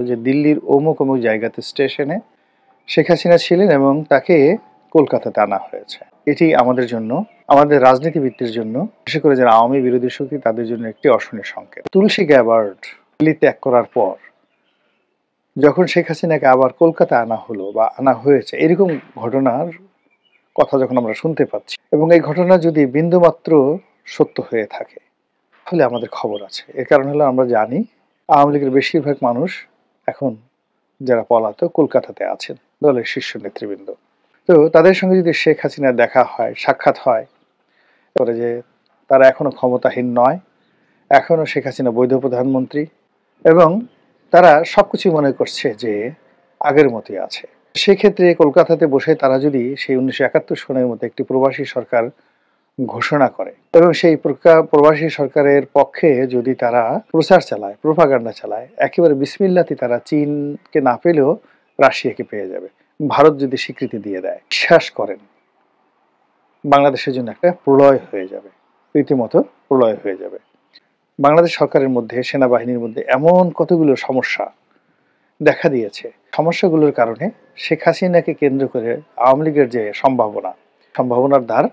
যে দিল্লির অমুক অমুক জায়গাতে স্টেশনে শেখ হাসিনা ছিলেন এবং তাকে কলকাতাতে আনা হয়েছে। এটি আমাদের জন্য, আমাদের রাজনীতিবিদদের জন্য, বিশেষ করে যারা আওয়ামী বিরোধী শক্তি তাদের জন্য একটি অশনির সংকেত। তুলসী গ্যাবার্ড দিল্লি ত্যাগ করার পর যখন শেখ হাসিনাকে আবার কলকাতা আনা হলো বা আনা হয়েছে, এরকম ঘটনার কথা যখন আমরা শুনতে পাচ্ছি এবং এই ঘটনা যদি বিন্দুমাত্র সত্য হয়ে থাকে তাহলে আমাদের খবর আছে। এর কারণ হলো আমরা জানি আওয়ামী লীগের বেশিরভাগ মানুষ এখন যারা পলাতক কলকাতাতে আছেন, দলের শীর্ষ নেতৃবৃন্দ। তো তাদের সঙ্গে যদি শেখ হাসিনার দেখা হয়, সাক্ষাৎ হয়, তারপরে যে তারা এখনো ক্ষমতাহীন নয়, এখনো শেখ হাসিনা বৈধ প্রধানমন্ত্রী এবং তারা সবকিছু মনে করছে যে আগের মতোই আছে। সেক্ষেত্রে কলকাতাতে বসে তারা যদি সেই 1971 সনের মতো একটি প্রবাসী সরকার ঘোষণা করে এবং সেই প্রবাসী সরকারের পক্ষে যদি তারা প্রচার চালায়, প্রোপাগান্ডা চালায়, একেবারে বিসমিল্লাতে তারা চীনকে না পেলেও রাশিয়াকে পেয়ে যাবে। ভারত যদি স্বীকৃতি দিয়ে দেয়, বিশ্বাস করেন বাংলাদেশের জন্য একটা প্রলয় হয়ে যাবে, রীতিমতো প্রলয় হয়ে যাবে। বাংলাদেশ সরকারের মধ্যে, সেনাবাহিনীর মধ্যে এমন কতগুলো সমস্যা দেখা দিয়েছে, সমস্যাগুলোর কারণে শেখ হাসিনাকে কেন্দ্র করে আওয়ামী লীগের যে সম্ভাবনার দ্বার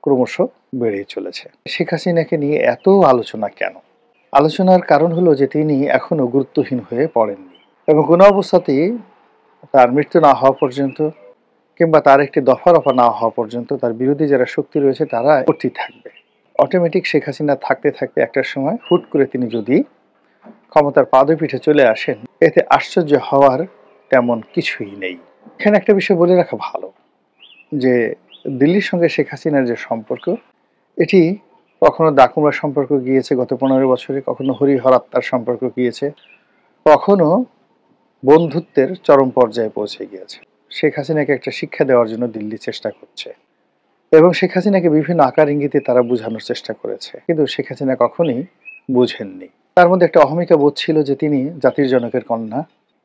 ক্রমশ বেড়েই চলেছে। শেখ হাসিনাকে নিয়ে এত আলোচনা কেন? আলোচনার কারণ হলো যে তিনি এখনো গুরুত্বহীন হয়ে পড়েননি এবং কোনো অবস্থাতেই তার মৃত্যু না হওয়া পর্যন্ত কিংবা তার একটি দফা রফা না হওয়া পর্যন্ত তার বিরোধী যারা শক্তি রয়েছে তারা করতেই থাকবে। অটোমেটিক শেখ হাসিনা থাকতে থাকতে একটা সময় হুট করে তিনি যদি ক্ষমতার পাদপীঠে চলে আসেন, এতে আশ্চর্য হওয়ার তেমন কিছুই নেই। এখানে একটা বিষয় বলে রাখা ভালো যে দিল্লির সঙ্গে শেখ হাসিনার যে সম্পর্ক, এটি কখনো দাকুমরা সম্পর্ক গিয়েছে গত 15 বছরে, কখনো হরিহরাত্মার সম্পর্ক গিয়েছে, কখনো বন্ধুত্বের চরম পর্যায়ে পৌঁছে গিয়েছে। শেখ হাসিনাকে একটা শিক্ষা দেওয়ার জন্য দিল্লি চেষ্টা করছে এবং শেখ হাসিনাকে বিভিন্ন আকার ইঙ্গিতে তারা বোঝানোর চেষ্টা করেছে, কিন্তু শেখ হাসিনা কখনোই বুঝেননি। তার মধ্যে একটা অহমিকা বোধ ছিল যে তিনি জাতির জনকের কন্যা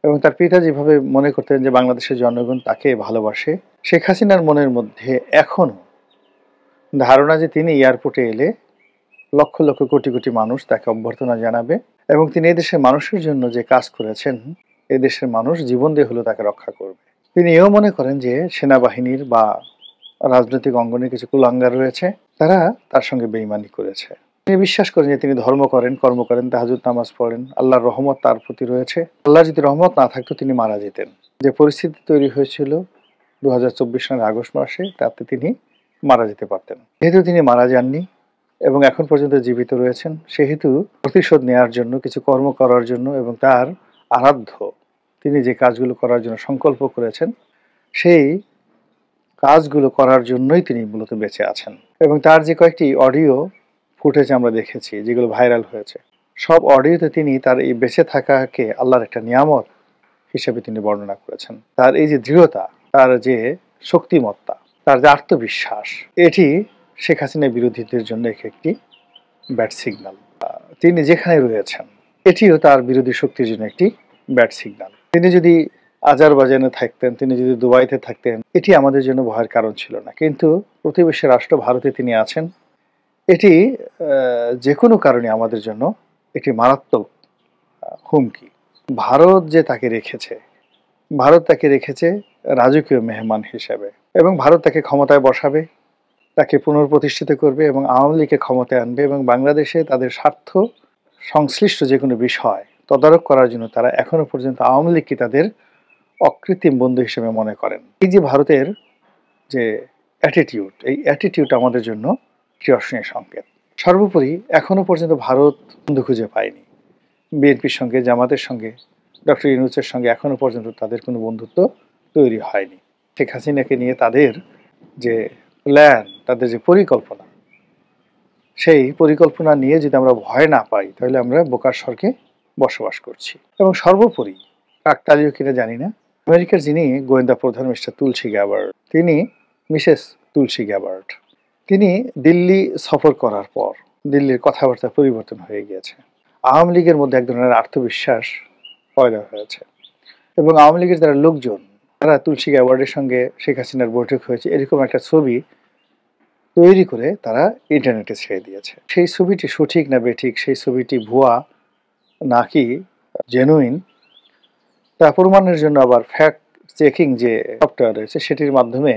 এবং তার পিতা যেভাবে মনে করতেন যে বাংলাদেশের জনগণ তাকে ভালোবাসে, শেখ হাসিনার মনের মধ্যে এখনো ধারণা যে তিনি এয়ারপোর্টে এলে লক্ষ লক্ষ কোটি কোটি মানুষ তাকে অভ্যর্থনা জানাবে এবং তিনি এদেশের মানুষের জন্য যে কাজ করেছেন, এদেশের মানুষ জীবন দিয়ে হলেও তাকে রক্ষা করবে। তিনি এও মনে করেন যে সেনাবাহিনীর বা রাজনৈতিক অঙ্গনে কিছু কুলাঙ্গার রয়েছে, তারা তার সঙ্গে বেইমানি করেছে। তিনি বিশ্বাস করেন যে তিনি ধর্ম করেন, কর্ম করেন, তাহাজ্জুদ নামাজ পড়েন, আল্লাহর রহমত তার প্রতি রয়েছে। আল্লাহর যদি রহমত না থাকতো তিনি মারা যেতেন। যে পরিস্থিতি তৈরি হয়েছিল 2024 সালের আগস্ট মাসে, তাতে তিনি মারা যেতে পারতেন। যেহেতু তিনি মারা যাননি এবং এখন পর্যন্ত জীবিত রয়েছেন, সেহেতু প্রতিশোধ নেওয়ার জন্য, কিছু কর্ম করার জন্য এবং তার আরাধ্য তিনি যে কাজগুলো করার জন্য সংকল্প করেছেন, সেই কাজগুলো করার জন্যই তিনি মূলত বেঁচে আছেন। এবং তার যে কয়েকটি অডিও ফুটেজ আমরা দেখেছি যেগুলো ভাইরাল হয়েছে, সব অডিওতে তিনি তার এই বেঁচে থাকাকে আল্লাহর একটা নিয়ামত হিসেবে তিনি বর্ণনা করেছেন। তার এই যে দৃঢ়তা, তার যে শক্তিমত্তা, তার যে আত্মবিশ্বাস, এটি শেখ হাসিনা বিরোধীদের জন্য একটি ব্যাড সিগন্যাল। তিনি যেখানে রয়েছেন এটিও তার বিরোধী শক্তির জন্য একটি ব্যাড সিগন্যাল। তিনি যদি আজারবাইজানে থাকতেন, তিনি যদি দুবাইতে থাকতেন, এটি আমাদের জন্য ভয়ের কারণ ছিল না, কিন্তু প্রতিবেশী রাষ্ট্র ভারতে তিনি আছেন, এটি যে কোনো কারণে আমাদের জন্য একটি মারাত্মক হুমকি। ভারত যে তাকে রেখেছে, ভারত তাকে রেখেছে রাজকীয় মেহমান হিসেবে এবং ভারত তাকে ক্ষমতায় বসাবে, তাকে পুনঃপ্রতিষ্ঠিত করবে এবং আওয়ামী লীগকে ক্ষমতায় আনবে এবং বাংলাদেশে তাদের স্বার্থ সংশ্লিষ্ট যে কোনো বিষয় তদারক করার জন্য তারা এখনো পর্যন্ত আওয়ামী লীগকে তাদের অকৃত্রিম বন্ধু হিসেবে মনে করেন। এই যে ভারতের যে অ্যাটিটিউড, এই অ্যাটিটিউড আমাদের জন্য একটি অশনীয় সংকেত। সর্বোপরি এখনো পর্যন্ত ভারত বন্ধু খুঁজে পায়নি। বিএনপির সঙ্গে, জামাতের সঙ্গে, ডক্টর ইউনূসের সঙ্গে এখনো পর্যন্ত তাদের কোনো বন্ধুত্ব তৈরি হয়নি। শেখ হাসিনাকে নিয়ে তাদের যে প্ল্যান, তাদের যে পরিকল্পনা, সেই পরিকল্পনা নিয়ে যদি আমরা ভয় না পাই তাহলে আমরা বোকার স্বর্গে বসবাস করছি। এবং সর্বোপরি কাকতালীয় কিনা জানি না, আমেরিকার যিনি গোয়েন্দা প্রধান মিস্টার তুলসী গ্যাবার্ড, তিনি মিসেস তুলসী গ্যাবার্ড, তিনি দিল্লি সফর করার পর দিল্লির কথাবার্তা পরিবর্তন হয়ে গিয়েছে। আওয়ামী লীগের মধ্যে এক ধরনের আত্মবিশ্বাস পয়দা হয়েছে এবং আওয়ামী লীগের যারা লোকজন, তারা তুলসী গ্যাবার্ডের সঙ্গে শেখ হাসিনার বৈঠক হয়েছে এরকম একটা ছবি তৈরি করে তারা ইন্টারনেটে ছেড়ে দিয়েছে। সেই ছবিটি সঠিক না বেঠিক, সেই ছবিটি ভুয়া নাকি জেনুইন, তা প্রমাণের জন্য আবার ফ্যাক্ট চেকিং যে সফটওয়্যার রয়েছে সেটির মাধ্যমে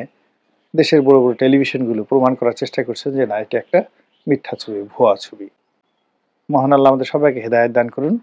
দেশের বড় বড় টেলিভিশনগুলো প্রমাণ করার চেষ্টা করছে যে না, এটা একটা মিথ্যা ছবি, ভুয়া ছবি। মহান আল্লাহ আমাদের সবাইকে হেদায়েত দান করুন।